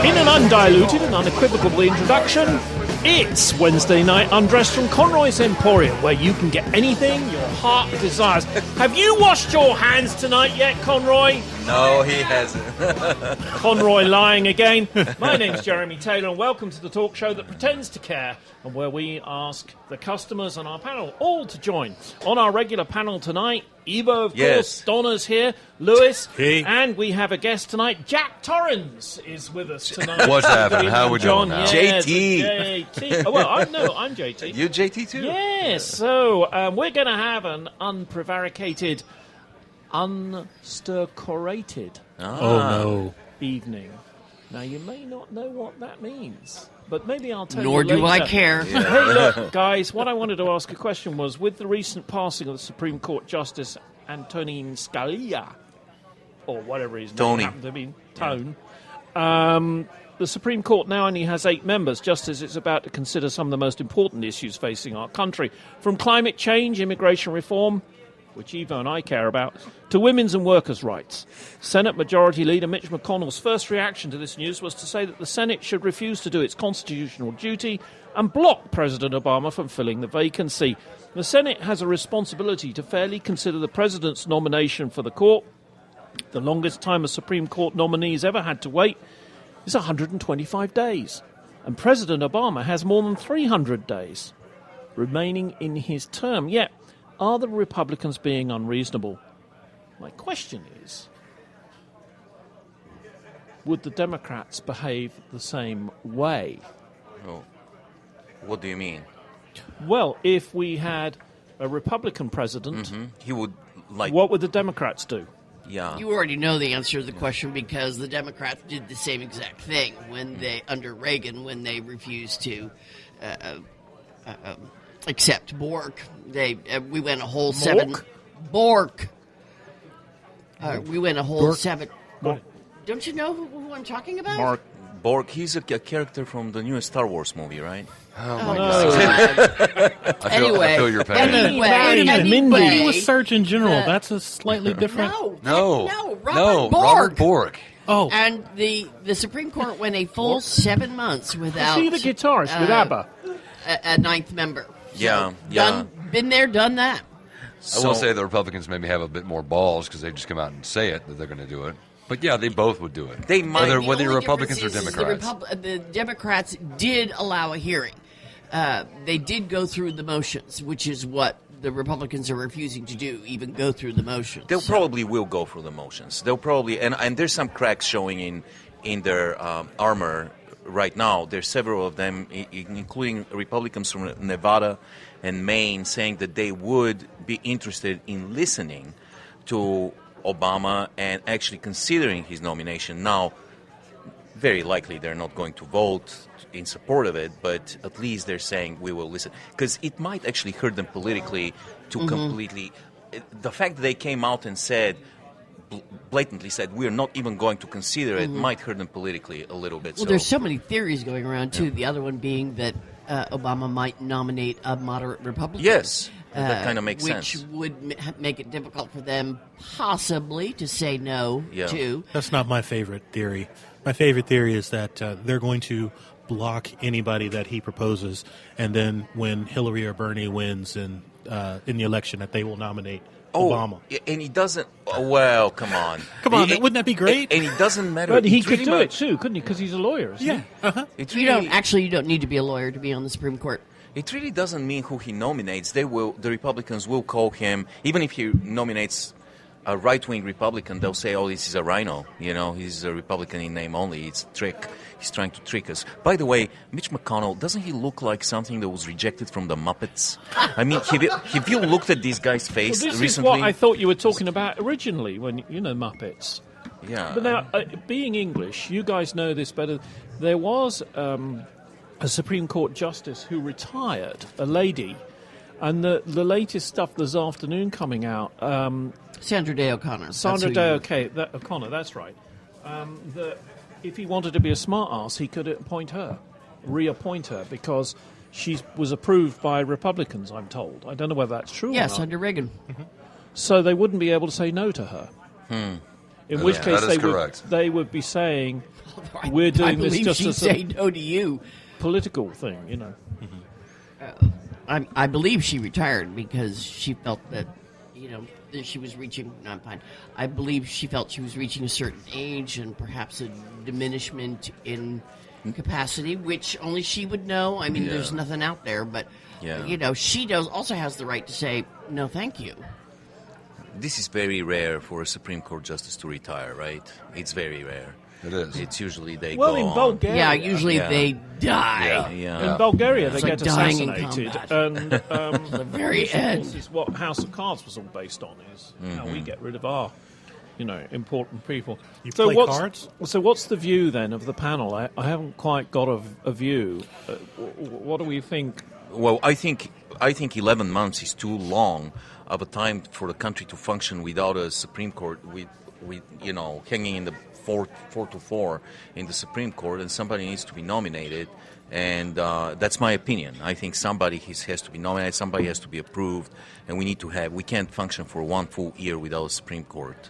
In an undiluted and unequivocal introduction, it's Wednesday Night Undressed from Conroy's Emporium, where you can get anything your heart desires. Have you washed your hands tonight yet, Conroy? No, he hasn't. Conroy lying again. My name's Jeremy Taylor, and welcome to the talk show that pretends to care, and where we ask the customers on our panel all to join. On our regular panel tonight, Evo, of course, Donna's here, Lewis, and we have a guest tonight. Jack Torrens is with us tonight. What's happening? How are we doing now? JT. Oh, well, I'm JT. You JT too? Yes, so we're going to have an unprevaricated, unsturcorated evening. Now, you may not know what that means, but maybe I'll tell you later. Nor do I care. Yeah. Hey, look, guys, what I wanted to ask a question was, with the recent passing of the Supreme Court Justice Antonin Scalia, or whatever his name happened to be, the Supreme Court now only has 8 members, just as it's about to consider some of the most important issues facing our country, from climate change, immigration reform, which Evo and I care about, to women's and workers' rights. Senate Majority Leader Mitch McConnell's first reaction to this news was to say that the Senate should refuse to do its constitutional duty and block President Obama from filling the vacancy. The Senate has a responsibility to fairly consider the president's nomination for the court. The longest time a Supreme Court nominee's ever had to wait is 125 days. And President Obama has more than 300 days remaining in his term. Yet, are the Republicans being unreasonable? My question is, would the Democrats behave the same way? Oh. What do you mean? Well, if we had a Republican president, he would like. What would the Democrats do? Yeah. You already know the answer to the question, because the Democrats did the same exact thing when they, under Reagan, when they refused to accept Bork. We went a whole Bork. We went a whole seven. Don't you know who I'm talking about? Bork. He's a character from the newest Star Wars movie, right? Oh my God! I feel your pain. Mindy. He was Surgeon General. That's a slightly different. Robert Bork. Oh, and the Supreme Court went a full 7 months without. Is he the guitarist with ABBA? A ninth member. Yeah. Been there, done that. I will say the Republicans maybe have a bit more balls because they just come out and say it that they're going to do it. But yeah, they both would do it. They might. Whether you're Republicans or Democrats. The Democrats did allow a hearing. They did go through the motions, which is what the Republicans are refusing to do, even go through the motions. They probably will go through the motions. They'll probably, and there's some cracks showing in their armor right now. There's several of them, including Republicans from Nevada and Maine, saying that they would be interested in listening to Obama and actually considering his nomination. Now, very likely they're not going to vote in support of it, but at least they're saying we will listen. Because it might actually hurt them politically to completely... The fact that they came out and blatantly said we're not even going to consider it might hurt them politically a little bit. Well, there's so many theories going around, too. Yeah. The other one being that Obama might nominate a moderate Republican. Yes. That kind of makes sense. Which would make it difficult for them possibly to say no to. That's not my favorite theory. My favorite theory is that they're going to block anybody that he proposes, and then when Hillary or Bernie wins in the election, that they will nominate Obama. And he doesn't... Well, come on. Wouldn't that be great? And it doesn't matter. But he could do it too, couldn't he? Because he's a lawyer, isn't he? Uh-huh. You don't need to be a lawyer to be on the Supreme Court. It really doesn't mean who he nominates. The Republicans will call him, even if he nominates a right-wing Republican, they'll say, oh, this is a rhino. You know, he's a Republican in name only. It's a trick. He's trying to trick us. By the way, Mitch McConnell, doesn't he look like something that was rejected from the Muppets? I mean, have you looked at this guy's face this recently? This is what I thought you were talking about originally when, Muppets. Yeah. But now, being English, you guys know this better. There was a Supreme Court justice who retired, a lady, and the latest stuff this afternoon coming out... Sandra Day O'Connor. Sandra Day O'Connor, that's right. That if he wanted to be a smart ass, he could reappoint her, because she was approved by Republicans, I'm told. I don't know whether that's true or not. Yes, under Reagan. So they wouldn't be able to say no to her. In which Yeah, case that is correct. they would be saying, we're doing this just she'd as say a no to you. political thing, you know. I believe she retired because she felt that, that she was reaching. No, I'm fine. I believe she felt she was reaching a certain age and perhaps a diminishment in capacity, which only she would know. I mean, there's nothing out there, but she also has the right to say no, thank you. This is very rare for a Supreme Court justice to retire, right? It's very rare. It is. It's usually they Well, go in on. Bulgaria, Yeah, usually Yeah. they die. in Bulgaria they It's like get dying in assassinated, combat. and The very this, of end. course, is what House of Cards was all based on. Is how we get rid of our, important people. You play cards? So what's the view then of the panel? I haven't quite got a view. What do we think? Well, I think 11 months is too long of a time for the country to function without a Supreme Court with hanging in the 4-4 in the Supreme Court, and somebody needs to be nominated. And that's my opinion. I think somebody has to be nominated, somebody has to be approved, and we can't function for one full year without a Supreme Court.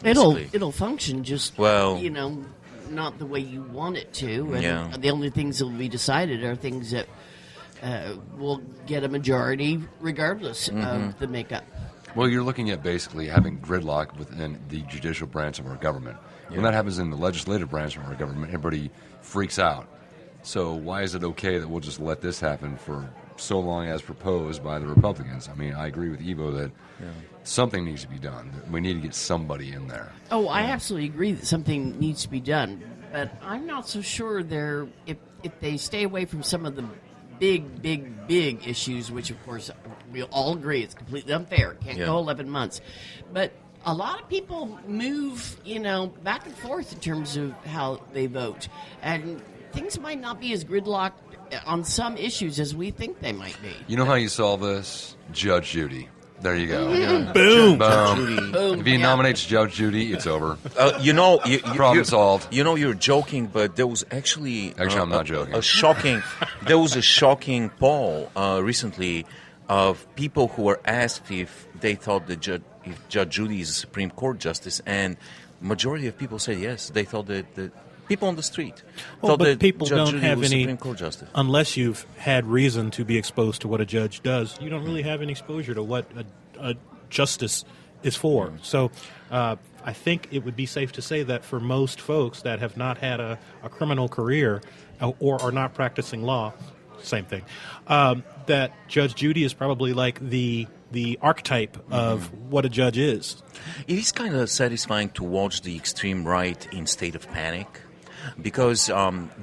basically. It'll function just not the way you want it to. And the only things that will be decided are things that will get a majority regardless of the makeup. Well, you're looking at basically having gridlock within the judicial branch of our government. When that happens in the legislative branch of our government, everybody freaks out. So why is it okay that we'll just let this happen for so long as proposed by the Republicans? I mean, I agree with Evo that something needs to be done. We need to get somebody in there. Oh, I absolutely agree that something needs to be done. But I'm not so sure if they stay away from some of the big issues, which, of course, we all agree it's completely unfair. Can't go 11 months. But a lot of people move, back and forth in terms of how they vote. And things might not be as gridlocked on some issues as we think they might be. You know how you solve this? Judge Judy. There you go. Boom. Boom. If he nominates Judge Judy, it's over. Problem solved. You're joking, but there was actually I'm not joking. There was a shocking poll recently of people who were asked if they thought that if Judge Judy is a Supreme Court justice, and majority of people said yes. They thought that people on the street thought that people Judge don't Judy have was any Supreme Court justice. Unless you've had reason to be exposed to what a judge does. You don't really have any exposure to what a justice is for. So I think it would be safe to say that for most folks that have not had a criminal career or are not practicing law, same thing, that Judge Judy is probably like the archetype of what a judge is. It is kind of satisfying to watch the extreme right in state of panic, because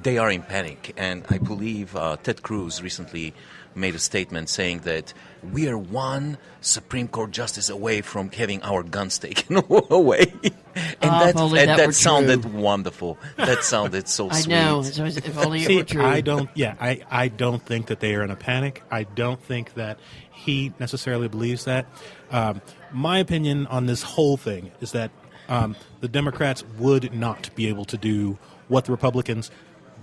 they are in panic. And I believe Ted Cruz recently made a statement saying that we are one Supreme Court justice away from having our guns taken away. And that sounded wonderful. That sounded so sweet. I know. If only it were true. I don't think that they are in a panic. I don't think that he necessarily believes that. My opinion on this whole thing is that the Democrats would not be able to do what the Republicans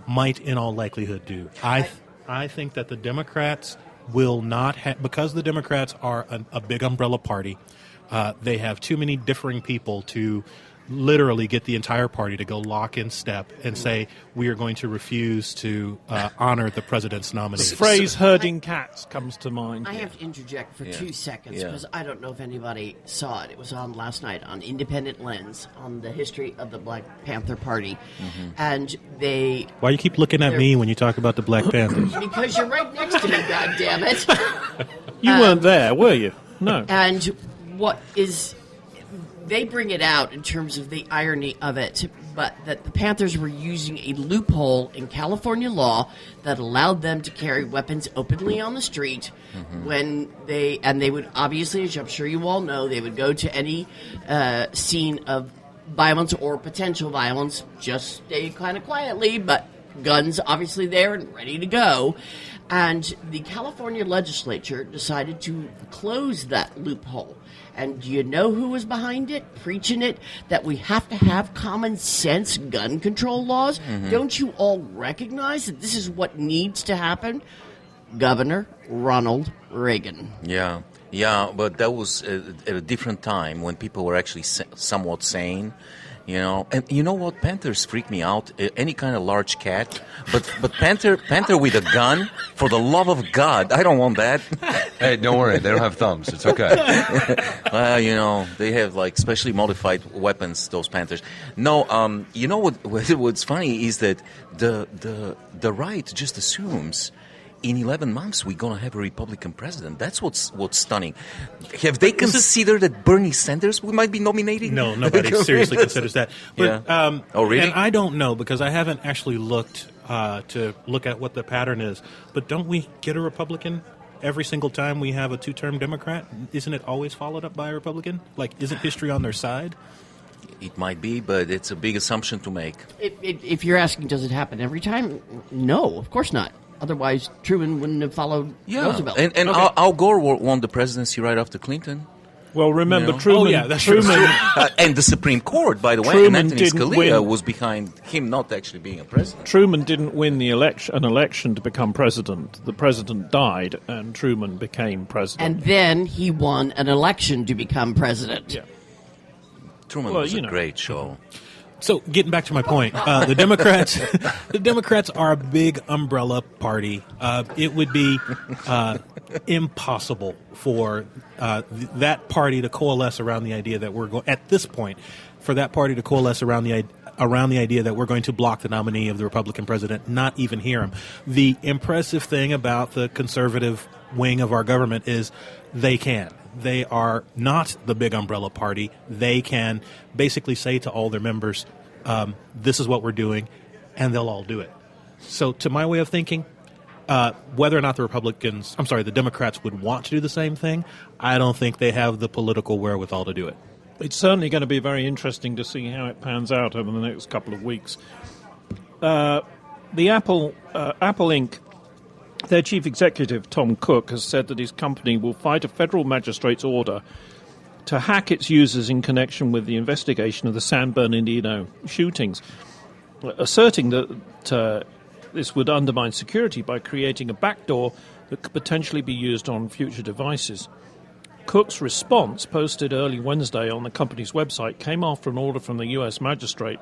might in all likelihood do. I think that the Democrats will not because the Democrats are a big umbrella party. They have too many differing people to literally get the entire party to go lock in step and say we are going to refuse to honor the president's nominee. The phrase herding cats comes to mind. I have to interject for 2 seconds because I don't know if anybody saw it. It was on last night on Independent Lens on the history of the Black Panther Party. And they... Why you keep looking at me when you talk about the Black Panthers? Because you're right next to me, goddammit. You weren't there, were you? No. And what is... They bring it out in terms of the irony of it, but that the Panthers were using a loophole in California law that allowed them to carry weapons openly on the street when they would obviously, as I'm sure you all know, they would go to any scene of violence or potential violence, just stay kind of quietly, but guns obviously there and ready to go. And the California legislature decided to close that loophole. And do you know who was behind it, preaching it, that we have to have common sense gun control laws? Don't you all recognize that this is what needs to happen? Governor Ronald Reagan. Yeah, but that was at a different time when people were actually somewhat sane. You know, and you know what? Panthers freak me out. Any kind of large cat, but panther with a gun. For the love of God, I don't want that. Hey, don't worry. They don't have thumbs. It's okay. Well, you know, they have like specially modified weapons. Those panthers. No, you know what's funny is that the right just assumes in 11 months we're going to have a Republican president. That's what's stunning. Have they considered that Bernie Sanders might be nominating? No, nobody seriously considers that. But, Yeah. Oh, really? And I don't know because I haven't actually looked to look at what the pattern is. But don't we get a Republican every single time we have a two-term Democrat? Isn't it always followed up by a Republican? Like, isn't history on their side? It might be, but it's a big assumption to make. If you're asking, does it happen every time? No, of course not. Otherwise, Truman wouldn't have followed Roosevelt. And Okay. Al Gore won the presidency right after Clinton. Well, remember, You know? Truman. Oh, yeah, that's true. Truman, And the Supreme Court, by the way, Truman and Anthony didn't Scalia win. was behind him not actually being a president. Truman didn't win an election to become president. The president died, and Truman became president. And then he won an election to become president. Yeah. Truman Well, was you a know. great show. So, getting back to my point, the Democrats are a big umbrella party. It would be impossible for that party to coalesce around the idea that we're going. At this point, for that party to coalesce around the idea that we're going to block the nominee of the Republican president, not even hear him. The impressive thing about the conservative wing of our government is they can. They are not the big umbrella party. They can basically say to all their members, this is what we're doing, and they'll all do it. So to my way of thinking, whether or not the Democrats would want to do the same thing, I don't think they have the political wherewithal to do it. It's certainly going to be very interesting to see how it pans out over the next couple of weeks. The Apple Inc., their chief executive, Tom Cook, has said that his company will fight a federal magistrate's order to hack its users in connection with the investigation of the San Bernardino shootings, asserting that this would undermine security by creating a backdoor that could potentially be used on future devices. Cook's response, posted early Wednesday on the company's website, came after an order from the U.S. magistrate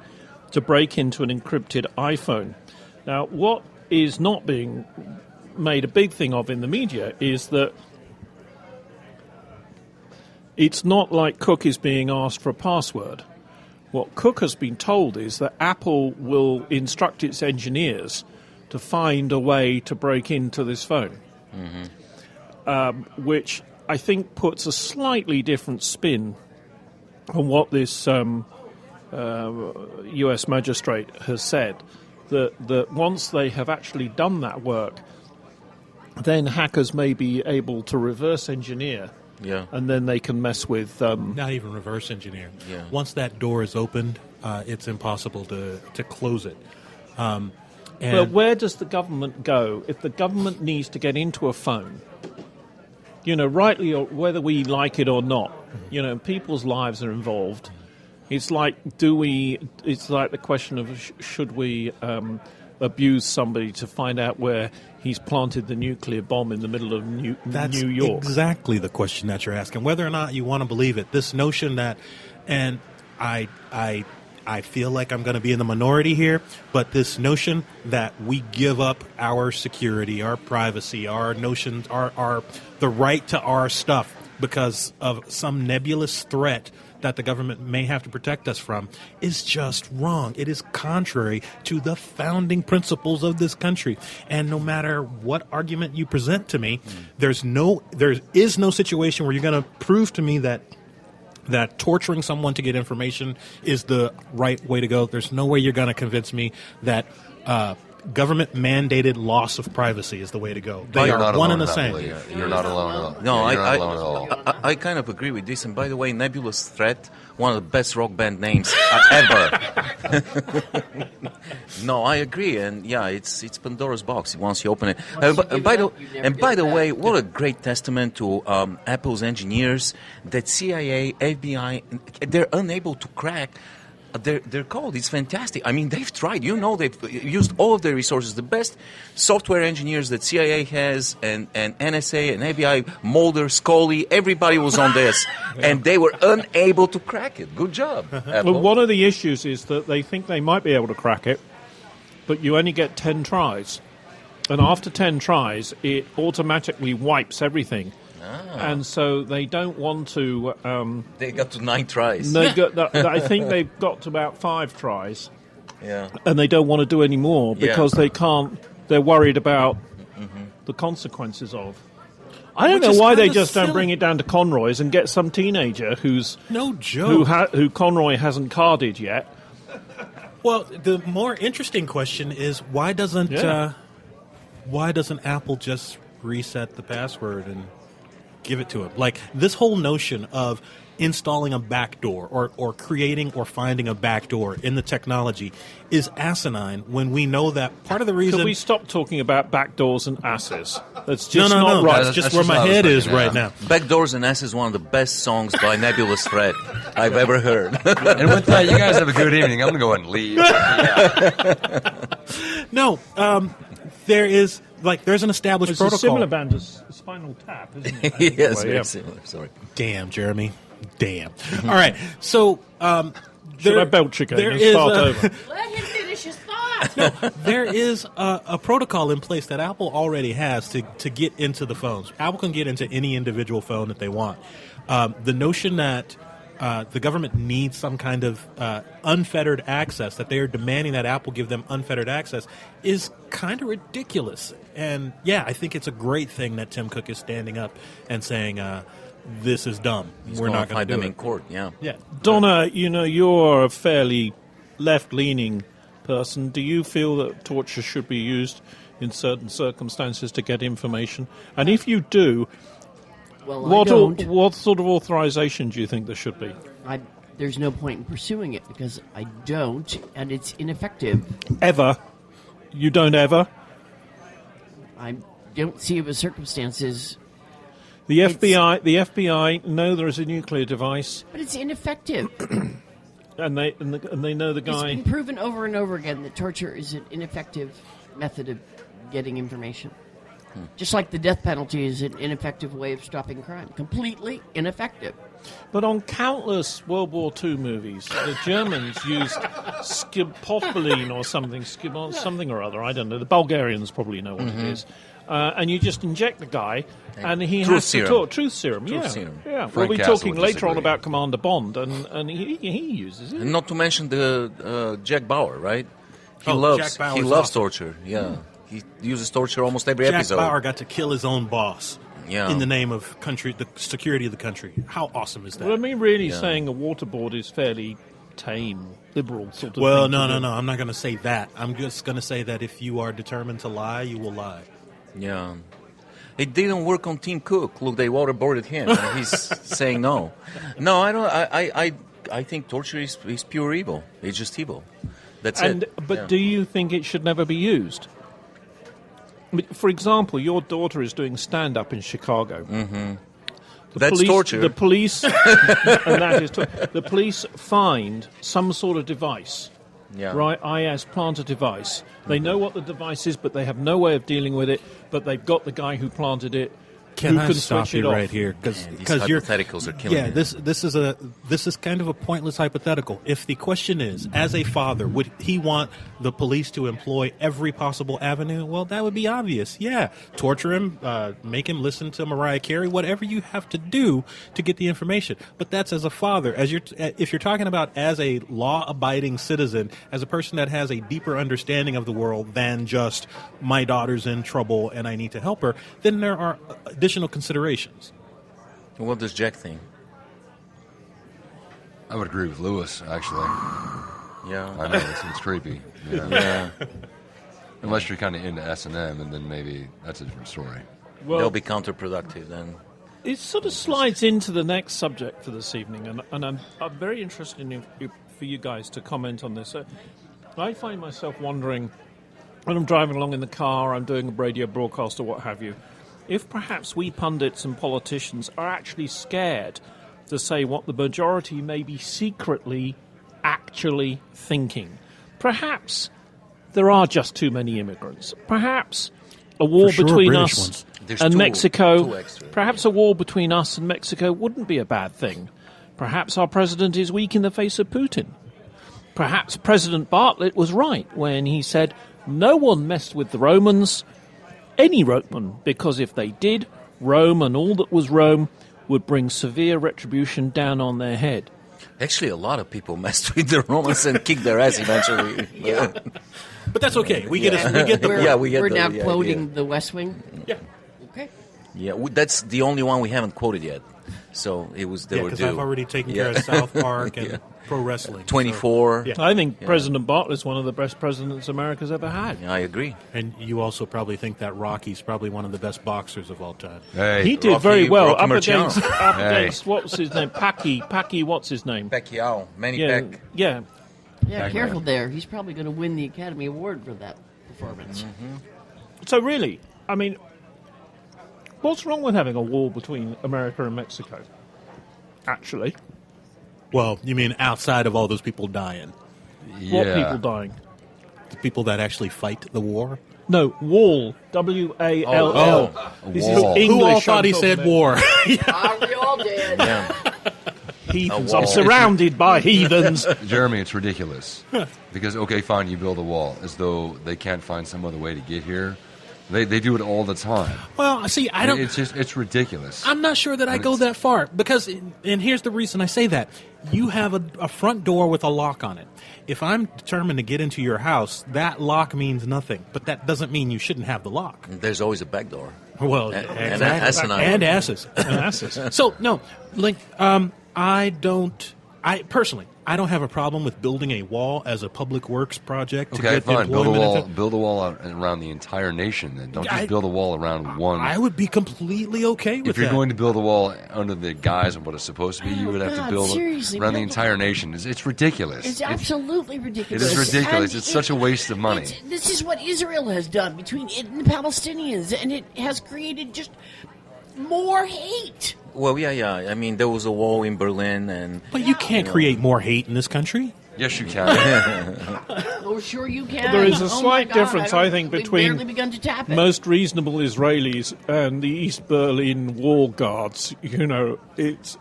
to break into an encrypted iPhone. Now, what is not being made a big thing of in the media is that it's not like Cook is being asked for a password. What Cook has been told is that Apple will instruct its engineers to find a way to break into this phone, which I think puts a slightly different spin on what this U.S. magistrate has said, that once they have actually done that work, then hackers may be able to reverse engineer, and then they can mess with... Not even reverse engineer. Yeah. Once that door is opened, it's impossible to close it. And Well, where does the government go if the government needs to get into a phone? You know, rightly or whether we like it or not, you know, people's lives are involved. It's like, it's like the question of should we abuse somebody to find out where he's planted the nuclear bomb in the middle of New York? That's exactly the question that you're asking, whether or not you want to believe it. This notion that, and I feel like I'm going to be in the minority here, but this notion that we give up our security, our privacy, our notions, our the right to our stuff because of some nebulous threat that the government may have to protect us from is just wrong. It is contrary to the founding principles of this country. And no matter what argument you present to me, there is no situation where you're going to prove to me that torturing someone to get information is the right way to go. There's no way you're going to convince me that government-mandated loss of privacy is the way to go. They are one and the same. You're not alone at all. No, You're not alone at all. I kind of agree with this. And by the way, Nebulous Threat, one of the best rock band names ever. No, I agree. And yeah, it's Pandora's box once you open it. And by the way, what a great testament to Apple's engineers that CIA, FBI, they're unable to crack Their code is fantastic. I mean, they've tried. They've used all of their resources. The best software engineers that CIA has, and NSA and FBI, Mulder, Scully, everybody was on this, and they were unable to crack it. Good job, Apple. Well, one of the issues is that they think they might be able to crack it, but you only get 10 tries. And after 10 tries, it automatically wipes everything. And so they don't want to... they got to 9 tries. I think they've got to about 5 tries. Yeah. And they don't want to do any more because they can't... They're worried about the consequences of... I don't know why they just don't bring it down to Conroy's and get some teenager who's... No joke. Who Conroy hasn't carded yet. Well, the more interesting question is why doesn't Apple just reset the password and give it to him? Like, this whole notion of installing a backdoor or creating or finding a backdoor in the technology is asinine when we know that part of the reason... Could we stop talking about backdoors and asses? That's just no, not right. That's just where my head is right now. Backdoors and Ass is one of the best songs by Nebulous Fred I've ever heard. And with that, you guys have a good evening. I'm going to go ahead and leave. No, there's an established It's protocol. a similar band as Spinal Tap, isn't it? Yes, Anyway, very similar. Sorry. Damn, Jeremy. Damn. All right, so... Should I belch again there and is start a- over? Let him finish his thought. There is a protocol in place that Apple already has to get into the phones. Apple can get into any individual phone that they want. The notion that the government needs some kind of unfettered access, that they are demanding that Apple give them unfettered access, is kind of ridiculous. And, yeah, I think it's a great thing that Tim Cook is standing up and saying, this is dumb. He's We're gonna not going fight to do them in it. court, yeah. Yeah. Donna, you're a fairly left-leaning person. Do you feel that torture should be used in certain circumstances to get information? And if you do, Well, I don't. what sort of authorization do you think there should be? There's no point in pursuing it because I don't, and it's ineffective. Ever? You don't ever? I don't see the circumstances, The FBI know there is a nuclear device, but it's ineffective. and they know the It's guy. been proven over and over again that torture is an ineffective method of getting information. Just like the death penalty is an ineffective way of stopping crime. Completely ineffective. But on countless World War II movies, the Germans used skipopoline or something or other. I don't know. The Bulgarians probably know what it is. And you just inject the guy, and he Truth has to serum. talk. Truth serum, Truth yeah. serum. Yeah. We'll Frank be Castle talking would later on disagree. about Commander Bond, and he uses it. And not to mention the Jack Bauer, right? He Jack Bauer's loves awesome. torture. Yeah, he uses torture almost every Jack episode. Bauer got to kill his own boss Yeah. in the name of the security of the country. How awesome is that? But I mean, really saying a waterboard is fairly tame, liberal sort of Well, thing no. to do. I'm not going to say that. I'm just going to say that if you are determined to lie, you will lie. Yeah. It didn't work on Tim Cook. Look, they waterboarded him. And he's saying no. No, I don't. I think torture is pure evil. It's just evil. That's it. But Yeah. do you think it should never be used? I mean, for example, your daughter is doing stand-up in Chicago. Mm-hmm. That's torture. The police, and that is the police find some sort of device. Yeah. Right, IS plant a device. They know what the device is, but they have no way of dealing with it. But they've got the guy who planted it. Can who I can stop switch it you off. right here? These Because you're hypotheticals are killing me. this is kind of a pointless hypothetical. If the question is, as a father, would he want the police to employ every possible avenue? Well, that would be obvious. Yeah, torture him, make him listen to Mariah Carey, whatever you have to do to get the information. But that's as a father. If you're talking about as a law-abiding citizen, as a person that has a deeper understanding of the world than just my daughter's in trouble and I need to help her, then there are additional considerations. What does Jack think? I would agree with Lewis, actually. Yeah. I know, it's creepy. Yeah. Yeah. Unless you're kind of into S&M, and then maybe that's a different story. Well, They'll be counterproductive then. it sort of slides into the next subject for this evening, and I'm very interested for you guys to comment on this. I find myself wondering, when I'm driving along in the car, I'm doing a radio broadcast or what have you, if perhaps we pundits and politicians are actually scared to say what the majority may be secretly actually thinking. Perhaps there are just too many immigrants. Perhaps a war For sure, between British us ones. There's and two Mexico, extra. perhaps a war between us and Mexico wouldn't be a bad thing. Perhaps our president is weak in the face of Putin. Perhaps President Bartlett was right when he said no one messed with the Romans, any Roman, because if they did, Rome and all that was Rome would bring severe retribution down on their head. Actually, a lot of people messed with the Romans and kicked their ass eventually. Yeah. But that's okay. We get the We're, Yeah, we get we're the- now yeah, quoting the West Wing. yeah. Okay. Yeah, that's the only one we haven't quoted yet. So they Yeah, were because due. I've already taken care of South Park and pro wrestling. 24. Yeah. I think President Bartlett's one of the best presidents America's ever had. Yeah, I agree. And you also probably think that Rocky's probably one of the best boxers of all time. Hey, He did Rocky- very well Rocky up Marciano. against what's his name? Pacquiao, what's his name? Pacquiao, Manny Yeah, Pac. yeah. Yeah, Back careful man. there. He's probably going to win the Academy Award for that performance. So really, I mean, what's wrong with having a war between America and Mexico? Actually, Well, you mean outside of all those people dying? what yeah. people dying? The people that actually fight the war? No, wall. W-A-L-L. Oh, This a is wall. English Who all I'm thought he talking said about. war? We all did. Yeah. Heathens. A I'm wall. surrounded by heathens. Jeremy, it's ridiculous. Because, okay, fine, you build a wall as though they can't find some other way to get here. They do it all the time. Well, see, I don't. It's ridiculous. I'm not sure that I go that far because, and here's the reason I say that: you have a front door with a lock on it. If I'm determined to get into your house, that lock means nothing. But that doesn't mean you shouldn't have the lock. There's always a back door. Well, And exactly. asinine. And asses. So no, like I don't. I personally, I don't have a problem with building a wall as a public works project to Okay, get fine. Build a employment. wall. Build a wall out around the entire nation. Then don't just build a wall around one. I would be completely okay with If you're that. going to build a wall under the guise of what it's supposed to be, you would have to God, build it seriously, around the build a entire wall. nation. It's ridiculous. It's absolutely It ridiculous. is ridiculous. And It's such a waste of money. This is what Israel has done between it and the Palestinians, and it has created just more hate. Well, yeah. I mean, there was a wall in Berlin, and But you can't create more hate in this country. Yes, you can. Oh, sure you can. There is a Oh, slight my God, difference, don't- I think, we've between barely begun to tap it. most reasonable Israelis and the East Berlin wall guards. You know, it's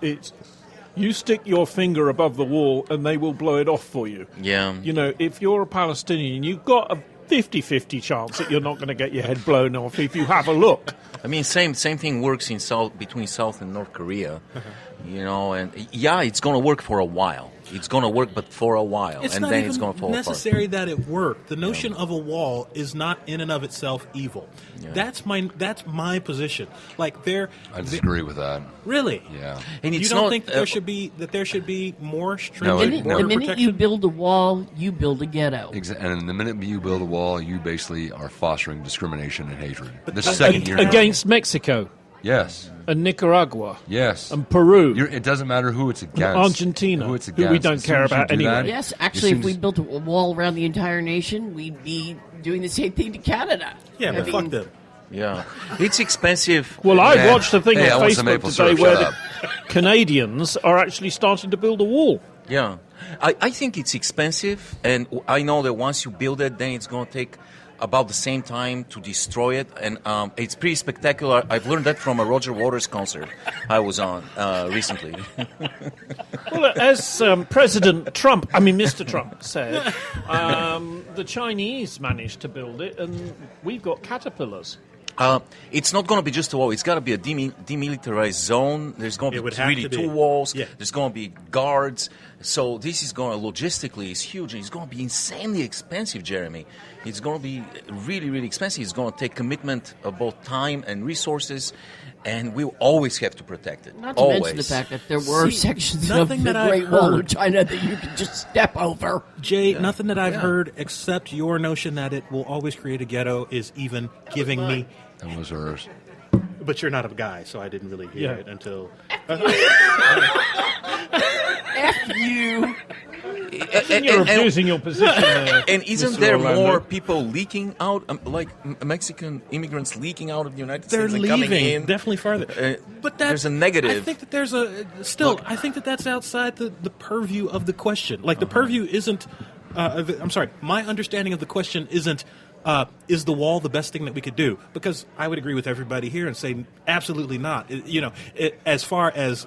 you stick your finger above the wall and they will blow it off for you. yeah. You know, if you're a Palestinian, you've got a 50-50 chance that you're not going to get your head blown off if you have a look. I mean, same thing works in between South and North Korea. You know, and yeah, it's going to work for a while. It's going to work, but for a while, It's and not then even it's going to fall necessary that it work. The notion of a wall is not in and of itself evil. That's my position. Like I disagree with that. really. Yeah. And You it's don't not, think that there should be more No, stringent no. The border minute you protection? build a wall, you build a ghetto. And the minute you build a wall, you basically are fostering discrimination and hatred. The second you're Against Mexico yes, and Nicaragua yes, and Peru. it doesn't matter who it's against. Argentina, who it's who we against. don't As soon care as you about do that, anyway. Yes, as actually, soon if we as- built a wall around the entire nation, we'd be doing the same thing to Canada. Yeah, I but fuck mean, them. Yeah, it's expensive. Well, I Yeah. watched a thing Hey, I on want some Facebook maple today syrup, where shut the Canadians are actually starting to build a wall. Yeah, I think it's expensive, and I know that once you build it, then it's going to take about the same time to destroy it, and it's pretty spectacular. I've learned that from a Roger Waters concert I was on recently. Well, as Mr. Trump said, the Chinese managed to build it, and we've got caterpillars. It's not going to be just a wall. It's got to be a demilitarized zone. There's going It to would be have really to be. two walls. Yeah. There's going to be guards. So this is going to, logistically, it's huge. And it's going to be insanely expensive, Jeremy. It's going to be really, really expensive. It's going to take commitment of both time and resources. And we'll always have to protect it. Not to always. mention the fact that there were See, sections of nothing the that I've Great Wall of heard- China that you could just step over. Jay, nothing that I've heard except your notion that it will always create a ghetto is even giving me. That was hers. But you're not a guy, so I didn't really hear Yeah. it until. F you. You're abusing your position there. And isn't Mr. there Orlando. more people leaking out, Mexican immigrants leaking out of the United They're States and coming leaving in? definitely farther. But there's a negative. I think that there's I think that that's outside the purview of the question. Like the purview isn't. I'm sorry. My understanding of the question isn't. Is the wall the best thing that we could do? Because I would agree with everybody here and say absolutely not. As far as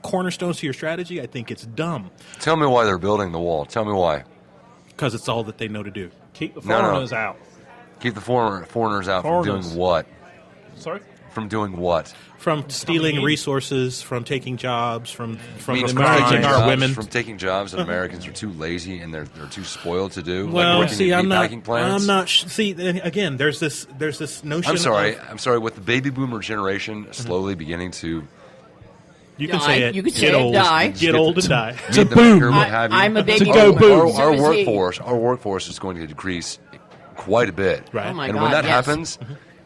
cornerstones to your strategy, I think it's dumb. Tell me why they're building the wall. Tell me why. Because it's all that they know to do. Keep the No, no. foreigners out. Keep the foreigners out Foreigners. from doing what? Sorry? From doing what? From stealing resources, from taking jobs, from Mean taking Americans. our women. From taking jobs that Americans are too lazy and they're too spoiled to do. Well, like working see, in I'm not. meatpacking plants. I'm not. See, again, there's this notion. I'm sorry. of- I'm sorry. With the baby boomer generation slowly beginning to you can Die. say it. You can get say it, old, die. Get old and die. meet the maker, what have you. I'm a baby To go boomer. boom. Our Seriously. workforce is going to decrease quite a bit. Right. Oh my and God, when that yes. happens,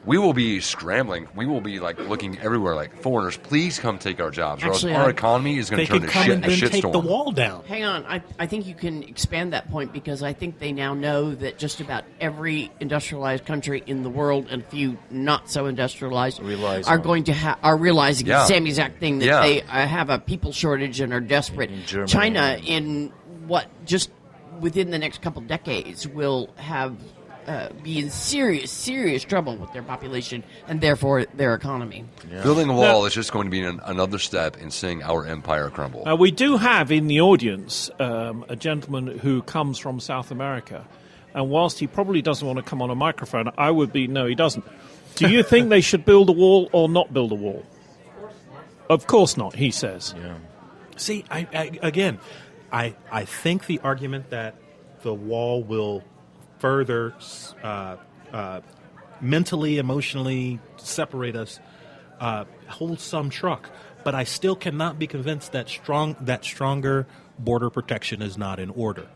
we will be scrambling. We will be like looking everywhere, like foreigners, please come take our jobs, or else Actually, our I- economy is going They to turn can to come shit and in a then take the shitstorm. wall down. Hang on. I think you can expand that point because I think they now know that just about every industrialized country in the world and a few not so industrialized Relies are on going to are realizing Yeah. the same exact thing that Yeah. they have a people shortage and are desperate. In Germany. China, in what just within the next couple decades, will have be in serious trouble with their population and therefore their economy. Building a wall Now- is just going to be another step in seeing our empire crumble. We do have in the audience a gentleman who comes from South America, and whilst he probably doesn't want to come on a microphone, I would be, no, he doesn't. Do you think they should build a wall or not build a wall? Of course not, he says. Yeah. See, I think the argument that the wall will further mentally, emotionally separate us holds some truck, but I still cannot be convinced that stronger border protection is not in order.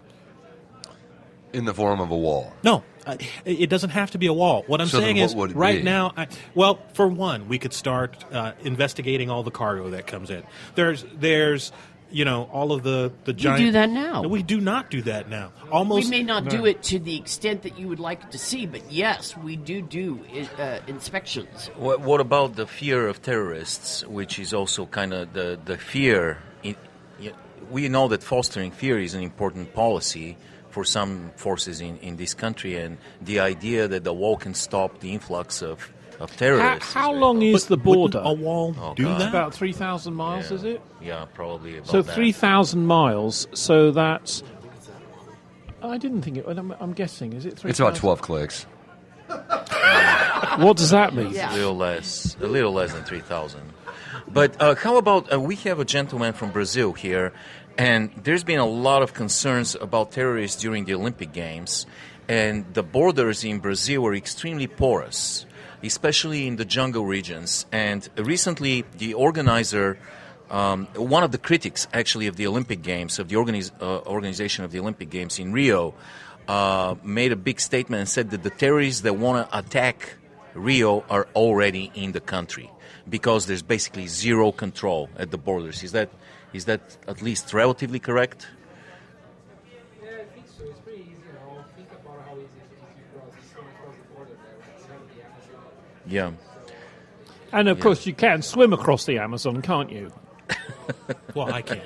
In the form of a wall. No, it doesn't have to be a wall. What I'm So then saying what is, would it right be? now, for one, we could start investigating all the cargo that comes in. There's all of the giant. do that now. No, we do not do that now. We Almost. may not do it to the extent that you would like to see, but yes, we do inspections. What about the fear of terrorists, which is also kind of the fear? We know that fostering fear is an important policy for some forces in this country, and the idea that the wall can stop the influx of terrorists. How is long very is the Wouldn't border? a wall do God. that? About 3,000 miles, Yeah. is it? Yeah, probably about So that. 3,000 miles, so that's... I didn't think it... I'm guessing, is it 3,000? It's about 12 clicks. What does that mean? Yeah. A little less than 3,000. But how about we have a gentleman from Brazil here, and there's been a lot of concerns about terrorists during the Olympic Games, and the borders in Brazil are extremely porous, especially in the jungle regions. And recently, the organizer, one of the critics actually of the Olympic Games, of the organization of the Olympic Games in Rio, made a big statement and said that the terrorists that want to attack Rio are already in the country because there's basically zero control at the borders. Is that at least relatively correct? Yeah, I think so. It's pretty easy, think about how easy it is to cross the border there. The Amazon. Yeah. And, of course, you can swim across the Amazon, can't you? Well, I can.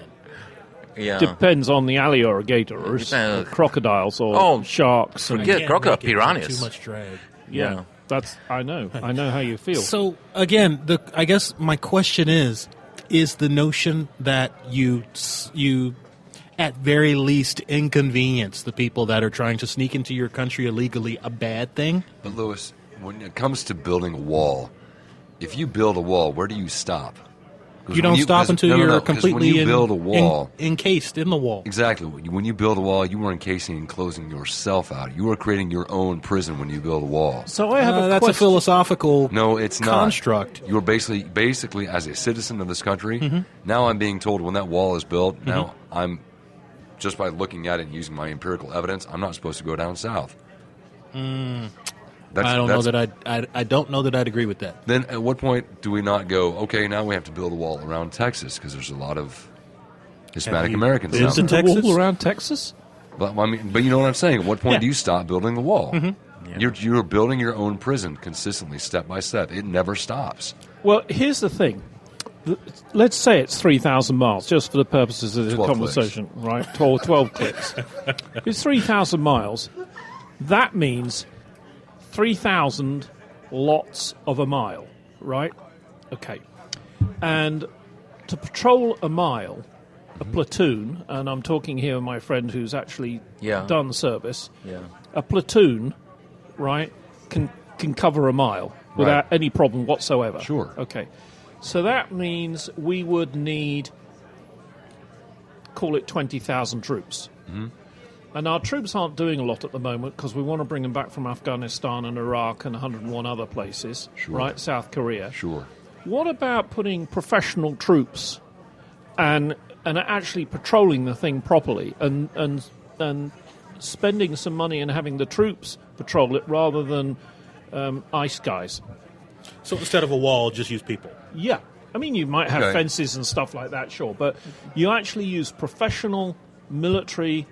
Yeah. Depends on the alligators, Depends. or crocodiles, or Oh, sharks. And, forget- Can't crocodile make it piranhas. Too much drag. yeah, that's... I know how you feel. So again, I guess my question is the notion that you at very least inconvenience the people that are trying to sneak into your country illegally a bad thing? But Louis, when it comes to building a wall, if you build a wall, where do you stop? 'Cause You when don't stop 'cause- until no, no, you're no, 'cause completely when you build a wall, encased in the wall. exactly. When you build a wall, you are encasing and closing yourself out. You are creating your own prison when you build a wall. So I have a That's a question. philosophical No, it's not. construct. You are basically as a citizen of this country. Mm-hmm. Now I'm being told when that wall is built. Now I'm just by looking at it and using my empirical evidence, I'm not supposed to go down south. I don't know that I don't know that I'd agree with that. Then at what point do we not go? Okay, now we have to build a wall around Texas because there's a lot of Hispanic Americans. been down to there. Texas? The wall around Texas? But you know what I'm saying. At what point Yeah. do you stop building the wall? You're building your own prison consistently, step by step. It never stops. Well, here's the thing. Let's say it's 3,000 miles, just for the purposes of the 12 conversation, right? 12 clicks. If it's 3,000 miles, that means 3,000 lots of a mile, right? Okay. And to patrol a mile, a platoon, and I'm talking here with my friend who's actually Yeah. done service, Yeah. a platoon, right, can cover a mile without any problem whatsoever. Sure. Okay. So that means we would need, call it 20,000 troops. Mm-hmm. And our troops aren't doing a lot at the moment because we want to bring them back from Afghanistan and Iraq and 101 other places, Sure. right? South Korea. Sure. What about putting professional troops and actually patrolling the thing properly and spending some money and having the troops patrol it rather than ice guys? So instead of a wall, just use people. Yeah. I mean, you might have Okay. fences and stuff like that, sure, but you actually use professional military.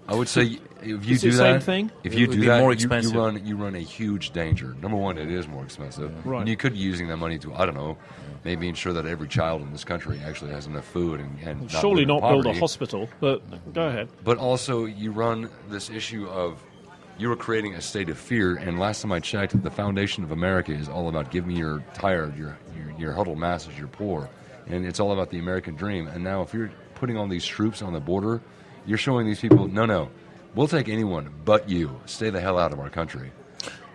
I would say if you Is it do the same that, thing? if It you would do be that, more you expensive. run a huge danger. Number one, it is more expensive. Right. And you could be using that money to, I don't know, maybe ensure that every child in this country actually has enough food and Surely live in not build a poverty. hospital, but go ahead. But also, you run this issue of you were creating a state of fear. And last time I checked, the foundation of America is all about give me your tired, your huddled masses, your poor, and it's all about the American dream. And now, if you're putting all these troops on the border, you're showing these people, no, we'll take anyone but you. Stay the hell out of our country.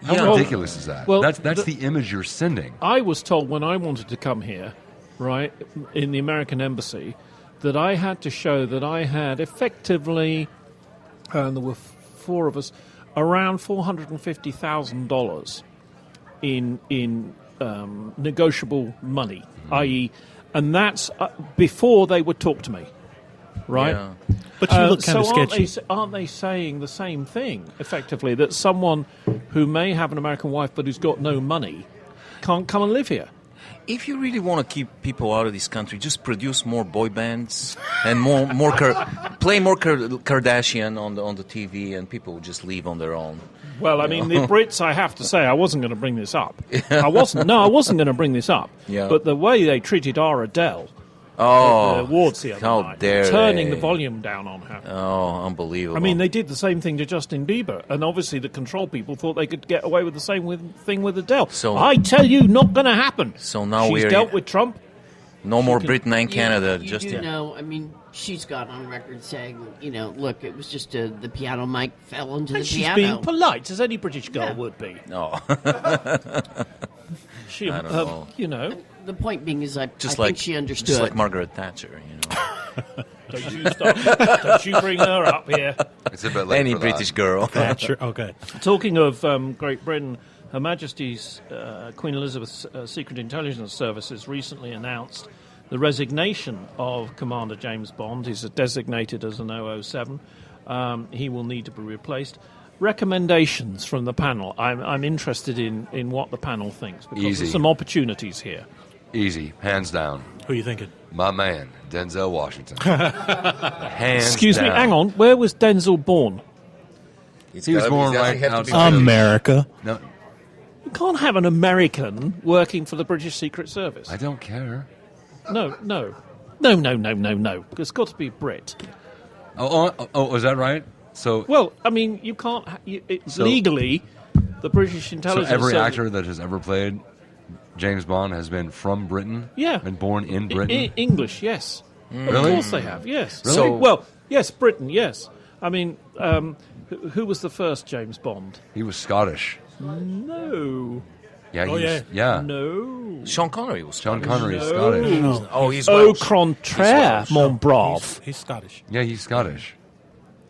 How Yeah. ridiculous is that? Well, that's the image you're sending. I was told when I wanted to come here, right, in the American embassy, that I had to show that I had effectively, and there were four of us, around $450,000 in negotiable money, i.e., and that's before they would talk to me, right? Yeah. But you look kind of so sketchy. aren't they saying the same thing, effectively, that someone who may have an American wife but who's got no money can't come and live here? If you really want to keep people out of this country, just produce more boy bands and play more Kardashian on the TV, and people will just leave on their own. Well, I mean, the Brits, I have to say, I wasn't going to bring this up. I wasn't going to bring this up. Yeah. But the way they treated our Adele at the Oh, awards the other how night, dare turning they. the volume down on her. oh, unbelievable. I mean, they did the same thing to Justin Bieber, and obviously the control people thought they could get away with the same thing with Adele. So- I tell you, not going to happen. So now she's we're- dealt with Trump. no more Britain and Canada. You Just do know, I mean, she's got on record saying, look, it was just the piano mic fell into the And she's piano. being polite, as any British girl Yeah. would be. no. She, I don't know. The point being is, I Just think like she understood. Just like Margaret Thatcher, Don't you stop. Don't you bring her up here. It's a bit late Any for British that. girl. Sure. Okay. Talking of Great Britain, Her Majesty's Queen Elizabeth's Secret Intelligence Services recently announced the resignation of Commander James Bond. He's designated as an 007. He will need to be replaced. Recommendations from the panel. I'm interested in what the panel thinks because Easy. there's some opportunities here. Easy, hands down. Who are you thinking? My man, Denzel Washington. Hands Excuse me, down. hang on. Where was Denzel born? He was born right outside. America. No, You can't have an American working for the British Secret Service. I don't care. No. It's got to be Brit. Oh, is that right? So, Well, I mean, you can't. It's So- legally, the British so intelligence. every Service- actor that has ever played James Bond has been from Britain? Yeah. Been born in Britain? English, yes. Really? Of course they have. Yes. Really? So- well, yes, Britain. Yes. I mean, who was the first James Bond? He was Scottish. No. Yeah, he Oh, was, yeah. No. Sean Connery was Sean Scottish. Connery is Scottish. No. Oh, he's Au Welsh. contraire, He's mon brave. He's Scottish. Yeah, he's Scottish.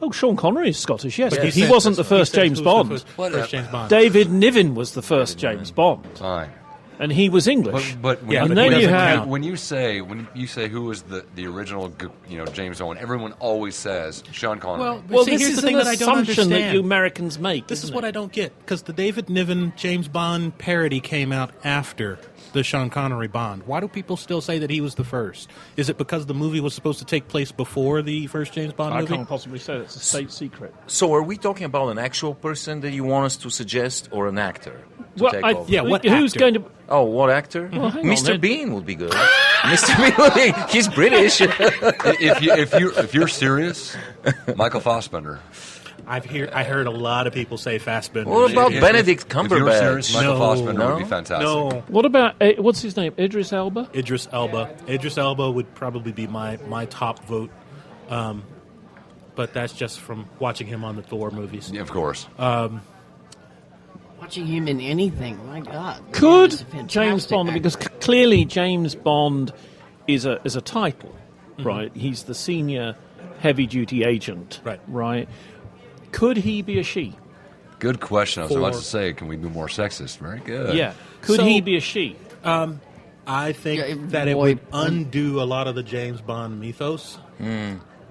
Oh, Sean Connery is Scottish, yes. But But he said- wasn't the he first said James who's the Bond. First James Bond. David Niven was the first James Bond, Fine. and he was English. But when, Yeah, you, but then he you doesn't have- count. when you say who was the original James Bond, everyone always says Sean Connery. Well, See, this here's is the thing an that I don't assumption that understand. you Americans make. This is isn't what it? I don't get because the David Niven James Bond parody came out after the Sean Connery Bond? Why do people still say that he was the first? Is it because the movie was supposed to take place before the first James Bond I movie? can't possibly say it's a state secret. So are we talking about an actual person that you want us to suggest, or an actor to Well, take I, over? Yeah, what who's actor? going to? Oh, what actor? Well, hang on, Mr. then. Bean would be good. Mr. Bean, he's British. If you're serious, Michael Fassbender. I heard a lot of people say Fassbender. What about If- Benedict If you're Cumberbatch? serious, Michael No. Fassbender would be No? fantastic. No, What about what's his name? Idris Elba. Idris Elba. Idris Elba would probably be my top vote. But that's just from watching him on the Thor movies. Yeah, of course. Watching him in anything, my God. Could He's a fantastic James Bond, actor. because clearly James Bond is a title, right? He's the senior heavy duty agent, Right. Could he be a she? Good question. I was about For- to say, can we be more sexist? Very good. Yeah. Could So- he be a she? I think Yeah, that it boy, would undo a lot of the James Bond mythos.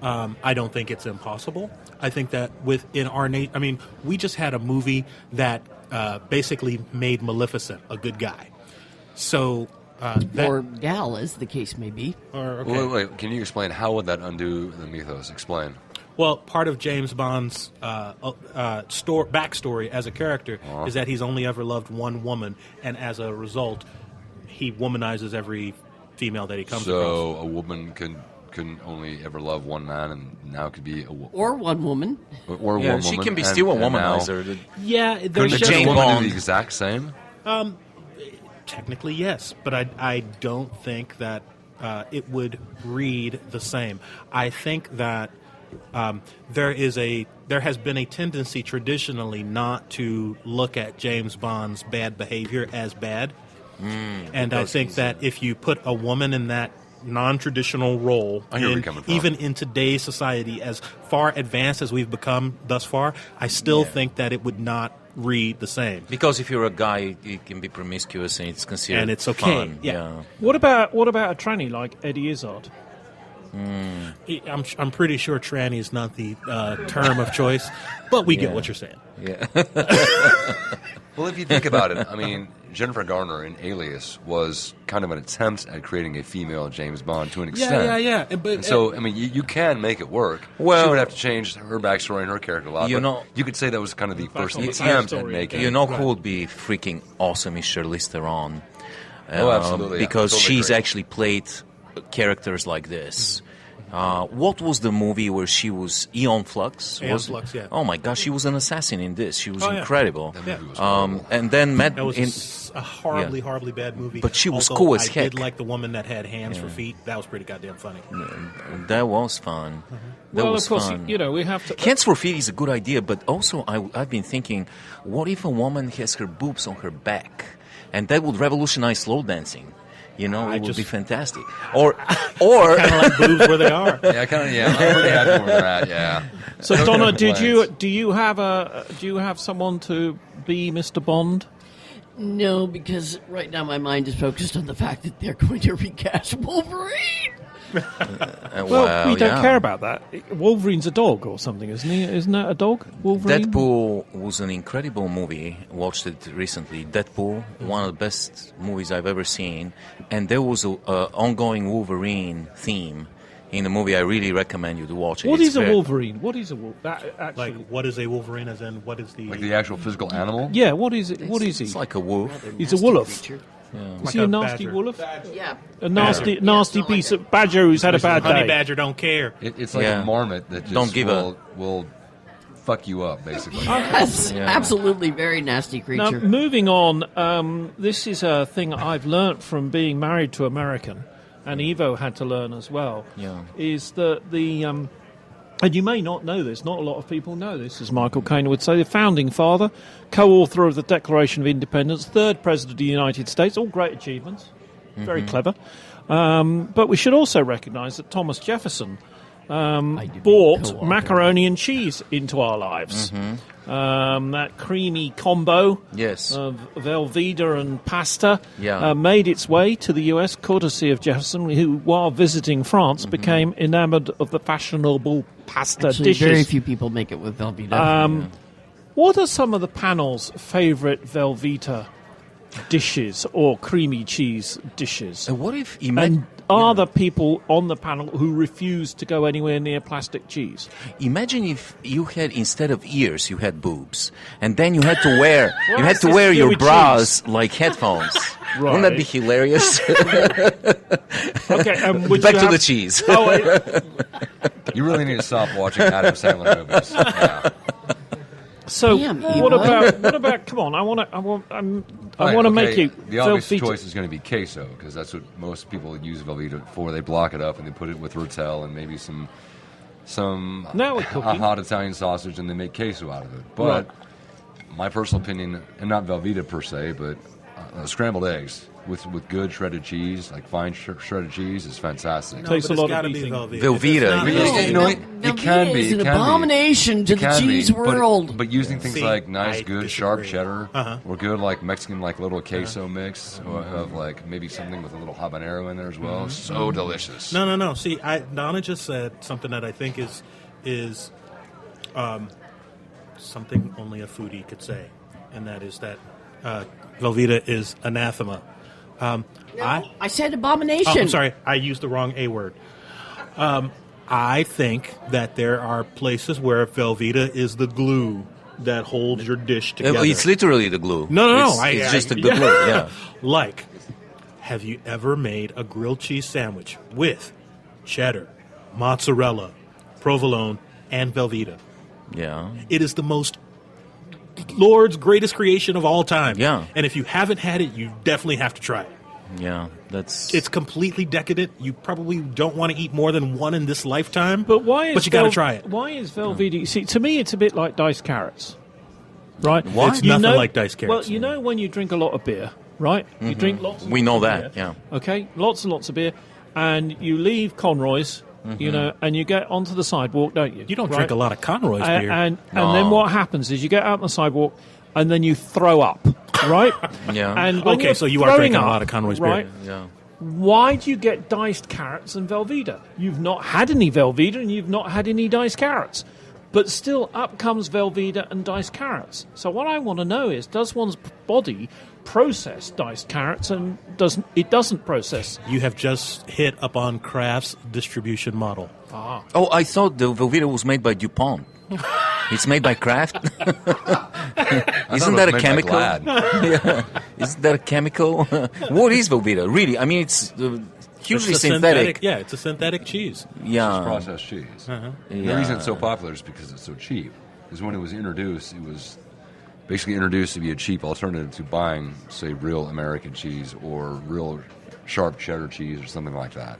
I don't think it's impossible. I think that within our we just had a movie that basically made Maleficent a good guy. So that, Or gal, as the case may be. okay. Wait. Can you explain how would that undo the mythos? Explain. Well, part of James Bond's backstory as a character is that he's only ever loved one woman, and as a result, he womanizes every female that he comes across. So a woman can only ever love one man, and now could be Or one woman. or Yeah, one she woman, can be and- still a and now- womanizer. Yeah, Couldn't there's the just Jane woman Bond- do the exact same? technically yes, but I don't think that it would read the same. I think that there has been a tendency traditionally not to look at James Bond's bad behavior as bad, and I think that if you put a woman in that non-traditional role, I hear where you're coming from. even in today's society, as far advanced as we've become thus far, I still think that it would not read the same. Because if you're a guy, you can be promiscuous and it's considered And it's okay, fun. yeah. What about a tranny like Eddie Izzard? I'm pretty sure tranny is not the term of choice, but we get what you're saying. Yeah. Well, if you think about it, I mean, Jennifer Garner in Alias was kind of an attempt at creating a female James Bond to an extent. Yeah. But And so, I mean, you can make it work. Well- she would have to change her backstory and her character a lot. You but know- you could say that was kind of the first on the attempt at backstory, making You it. know who would be freaking awesome is Charlize Theron. Oh, absolutely. Yeah, Because totally she's agree. actually played characters like this. What was the movie where she was Aeon Flux? Aeon Was it? Flux, yeah. Oh my gosh, she was an assassin in this. She was Oh, yeah. incredible. That movie was horrible. And then Matt. that was in, a horribly bad movie. But she was Although cool as I heck. did like the woman that had hands for feet. That was pretty goddamn funny. that was fun. That Well, was of course, fun. we have to. Hands for feet is a good idea, but also I've been thinking, what if a woman has her boobs on her back, and that would revolutionize slow dancing? You know, it would be fantastic. Or Kind of like boobs where they are. Yeah, I'm pretty happy where they're at, yeah. So Don't Donna, have do plans. you have someone to be Mr. Bond? No, because right now my mind is focused on the fact that they're going to recast Wolverine. Well, we don't care about that. Wolverine's a dog or something, isn't he? Isn't that a dog? Wolverine. Deadpool was an incredible movie. Watched it recently. Deadpool, one of the best movies I've ever seen. And there was a ongoing Wolverine theme in the movie. I really recommend you to watch it. What It's is a very- Wolverine? What is a Wolverine? Actually, Like, what is a Wolverine? As in, what is the Like the actual physical animal? yeah. What is it? What is he? It's like a wolf. He's a wolf. Creature. Is Like he a a nasty badger. wolf? Yeah. A nasty, Badger. nasty Yeah, it's not piece like of badger who's had a bad honey day. badger don't care. It's like Yeah. a marmot that just Don't give will fuck you up, basically. Yes, absolutely very nasty Now, creature. moving on, this is a thing I've learnt from being married to American, and Evo had to learn as well. Yeah. Is that and you may not know this, not a lot of people know this, as Michael Caine would say, the founding father, co-author of the Declaration of Independence, third president of the United States, all great achievements, very clever. But we should also recognise that Thomas Jefferson brought macaroni and cheese into our lives. That creamy combo Yes. of Velveeta and pasta Yeah. made its way to the US, courtesy of Jefferson, who, while visiting France, became enamoured of the fashionable pasta Actually, dishes. very few people make it with Velveeta. What are some of the panel's favourite Velveeta dishes or creamy cheese dishes? And what if And are there people on the panel who refuse to go anywhere near plastic cheese? imagine if you had, instead of ears, you had boobs, and then you had to wear Well, you had that's to just wear your with bras like headphones. Wouldn't that be Right. hilarious? Okay, would Back you to have- the cheese. Oh, You really need to stop watching Adam Sandler movies. Yeah. so Damn, what Eva. about? Come on, I want to make you The obvious Velveeta. choice is going to be queso because that's what most people use Velveeta for. They block it up and they put it with Rotel and maybe some Now we're cooking. hot Italian sausage, and they make queso out of it. But my personal opinion, and not Velveeta per se, but scrambled eggs with good shredded cheese, like fine shredded cheese, is fantastic. No, Takes but a lot it's of gotta be eating. Velveeta. Velveeta. If it's not Yeah, Velveeta- You know, it can Velveeta be. is It an can be. abomination to It the can cheese be, world. But using things See, like nice, I good, sharp disagree. cheddar, Uh-huh. or good, like Mexican, like little queso mix, or of like maybe something with a little habanero in there as well. So delicious. No. See, Donna just said something that I think is something only a foodie could say, and that is that Velveeta is anathema. I said abomination. Oh, I'm sorry, I used the wrong A word. I think that there are places where Velveeta is the glue that holds your dish together. It's literally the glue. No. It's just the glue. Yeah. Like, have you ever made a grilled cheese sandwich with cheddar, mozzarella, provolone, and Velveeta? Yeah. It is the most Lord's greatest creation of all time. Yeah. And if you haven't had it, you definitely have to try it. Yeah. That's. It's completely decadent. You probably don't want to eat more than one in this lifetime. But why? But you got to try it. Why is Velveeta? You see, to me, it's a bit like diced carrots, right? Why? It's nothing like diced carrots. Well, you know when you drink a lot of beer, right? You drink lots. And We lots know of that, beer, yeah. Okay, lots and lots of beer, and you leave Conroy's, you know, and you get onto the sidewalk, don't you? You don't Right? drink a lot of Conroy's beer. And No. then what happens is you get out on the sidewalk, and then you throw up, right? Yeah. And when Okay, you're so you are throwing drinking a up, lot of Conroy's beer. right? Yeah. Why do you get diced carrots and Velveeta? You've not had any Velveeta and you've not had any diced carrots. But still, up comes Velveeta and diced carrots. So what I want to know is, does one's body process diced carrots and doesn't process? You have just hit upon Kraft's distribution model. Oh, I thought the Velveeta was made by DuPont. It's made by Kraft. Isn't that a chemical? Yeah. Isn't that a chemical? What is Velveeta? Really? I mean, it's hugely It's a synthetic. Yeah, it's a synthetic cheese. Yeah. Processed cheese. The Yeah. reason it's so popular is because it's so cheap. Because when it was basically introduced to be a cheap alternative to buying, say, real American cheese or real sharp cheddar cheese or something like that.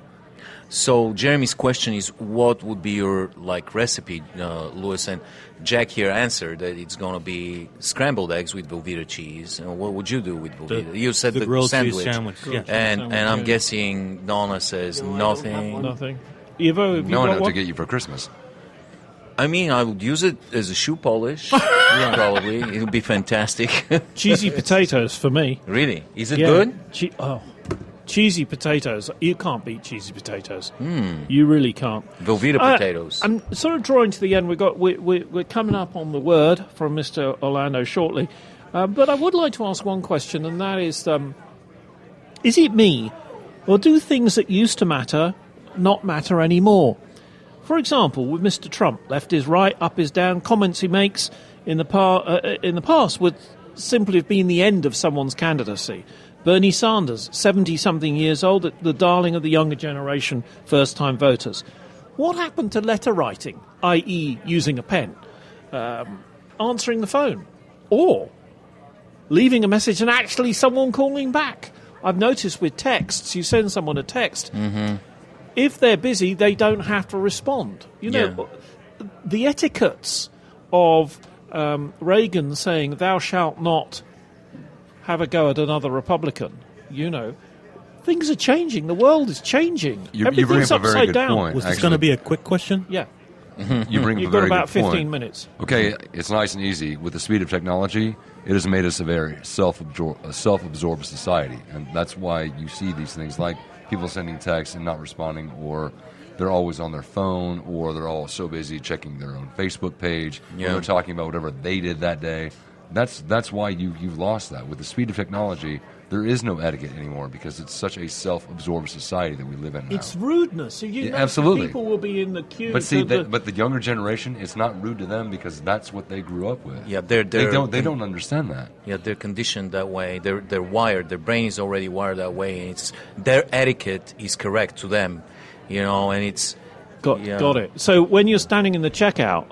So Jeremy's question is, what would be your recipe, Louis? And Jack here answered that it's going to be scrambled eggs with Velveeta cheese. And what would you do with Velveeta? You said the grilled sandwich. cheese sandwich. Yeah. And I'm guessing Donna says nothing. Nothing. Evo, have you No, got to one? get you for Christmas. I mean, I would use it as a shoe polish. Probably it would be fantastic. Cheesy potatoes for me. Really? Is it Yeah. good? Cheesy potatoes. You can't beat cheesy potatoes. You really can't. Velveeta potatoes. I'm sort of drawing to the end. We're coming up on the word from Mr. Orlando shortly. But I would like to ask one question, and that is it me, or do things that used to matter not matter anymore? For example, with Mr. Trump, left is right, up is down, comments he makes in the past would simply have been the end of someone's candidacy. Bernie Sanders, 70-something years old, the darling of the younger generation, first-time voters. What happened to letter writing, i.e. using a pen, answering the phone, or leaving a message and actually someone calling back? I've noticed with texts, you send someone a text, if they're busy, they don't have to respond. You know, the etiquettes of Reagan saying, "Thou shalt not have a go at another Republican," you know, things are changing. The world is changing. You bring Everything's up a very upside good down. point. Was this Actually- going to be a quick question? Yeah, You bring up you've a got very about good point. 15 minutes. Okay, it's nice and easy. With the speed of technology, it has made us a very self-absorbed society. And that's why you see these things like people sending texts and not responding, or they're always on their phone, or they're all so busy checking their own Facebook page, or Yeah. they're talking about whatever they did that day. That's why you've lost that. With the speed of technology, there is no etiquette anymore because it's such a self-absorbed society that we live in now. It's rudeness. So you know, absolutely. People will be in the queue. But see, but the younger generation, it's not rude to them because that's what they grew up with. Yeah, they don't understand that. Yeah, they're conditioned that way. They're wired. Their brain is already wired that way. And it's their etiquette is correct to them, you know. And it's got it. So when you're standing in the checkout,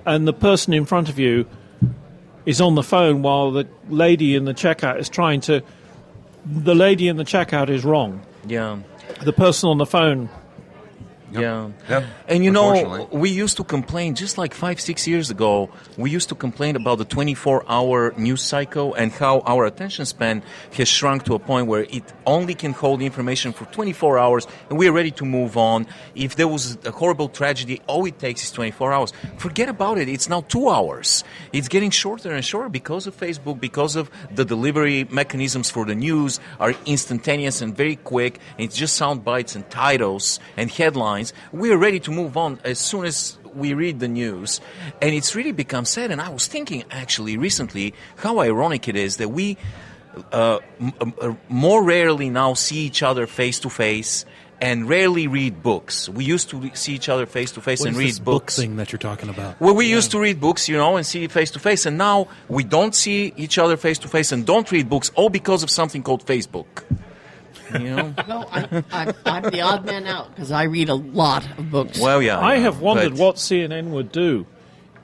and the person in front of you is on the phone while the lady in the checkout is trying to. The lady in the checkout is wrong. Yeah. The person on the phone. Yeah. Yep. And you know, we used to complain just like 5-6 years ago. We used to complain about the 24-hour news cycle and how our attention span has shrunk to a point where it only can hold information for 24 hours and we're ready to move on. If there was a horrible tragedy, all it takes is 24 hours. Forget about it. It's now 2 hours. It's getting shorter and shorter because of Facebook, because of the delivery mechanisms for the news are instantaneous and very quick. And it's just sound bites and titles and headlines. We are ready to move on as soon as we read the news. And it's really become sad. And I was thinking actually recently how ironic it is that we more rarely now see each other face to face and rarely read books. We used to see each other face to face and read this books. Book thing that you're talking about? Well, we used to read books, you know, and see face to face. And now we don't see each other face to face and don't read books, all because of something called Facebook. You know? No, I'm the odd man out because I read a lot of books. Well, yeah. I have wondered but- what CNN would do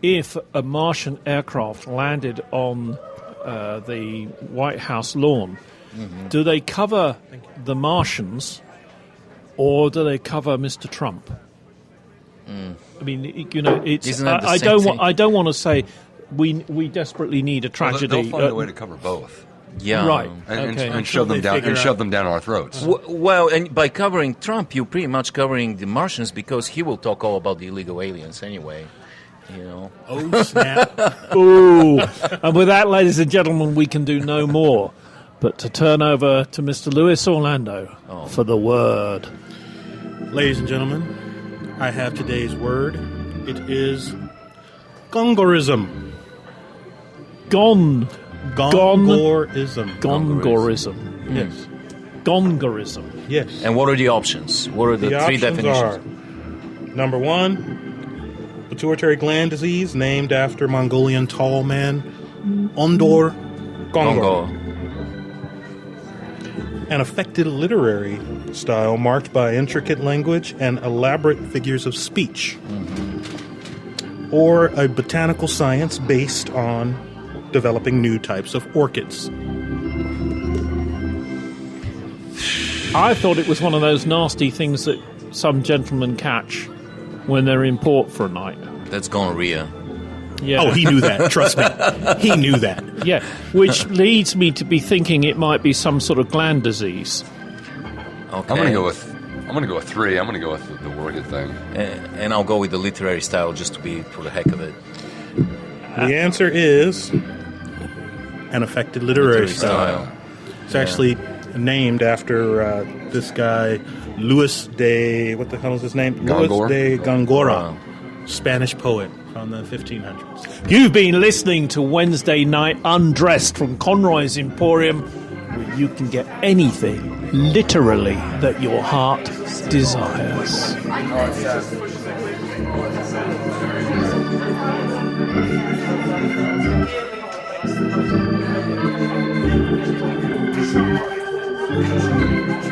if a Martian aircraft landed on the White House lawn. Mm-hmm. Do they cover the Martians or do they cover Mr. Trump? I mean, you know, it's. Isn't that the I same don't. thing? I don't want to say we desperately need a tragedy. They'll find a way to cover both. Yeah. Right. And, Okay. and shove them down our throats. Well, and by covering Trump, you're pretty much covering the Martians because he will talk all about the illegal aliens anyway. You know. Oh, snap. Ooh. And with that, ladies and gentlemen, we can do no more but to turn over to Mr. Luis Orlando for the word. Ladies and gentlemen, I have today's word. It is gongorism. Gongorism. Gongorism. Yes. Gongorism. Yes. And what are the options? What are the three options definitions? are, number one, pituitary gland disease named after Mongolian tall man Ondor Gongo. An affected literary style marked by intricate language and elaborate figures of speech. Or a botanical science based on developing new types of orchids. I thought it was one of those nasty things that some gentlemen catch when they're in port for a night. That's gonorrhea. Yeah. Oh, he knew that. Trust me. He knew that. Yeah, which leads me to be thinking it might be some sort of gland disease. Okay. I'm gonna go with 3. I'm gonna go with the orchid thing. And I'll go with the literary style just to be for the heck of it. The answer is an affected literary style. It's actually named after this guy, Luis de... What the hell is his name? Gongora. Luis de Gongora, Wow. Spanish poet from the 1500s. You've been listening to Wednesday Night Undressed from Conroy's Emporium, where you can get anything, literally, that your heart desires. Thank you.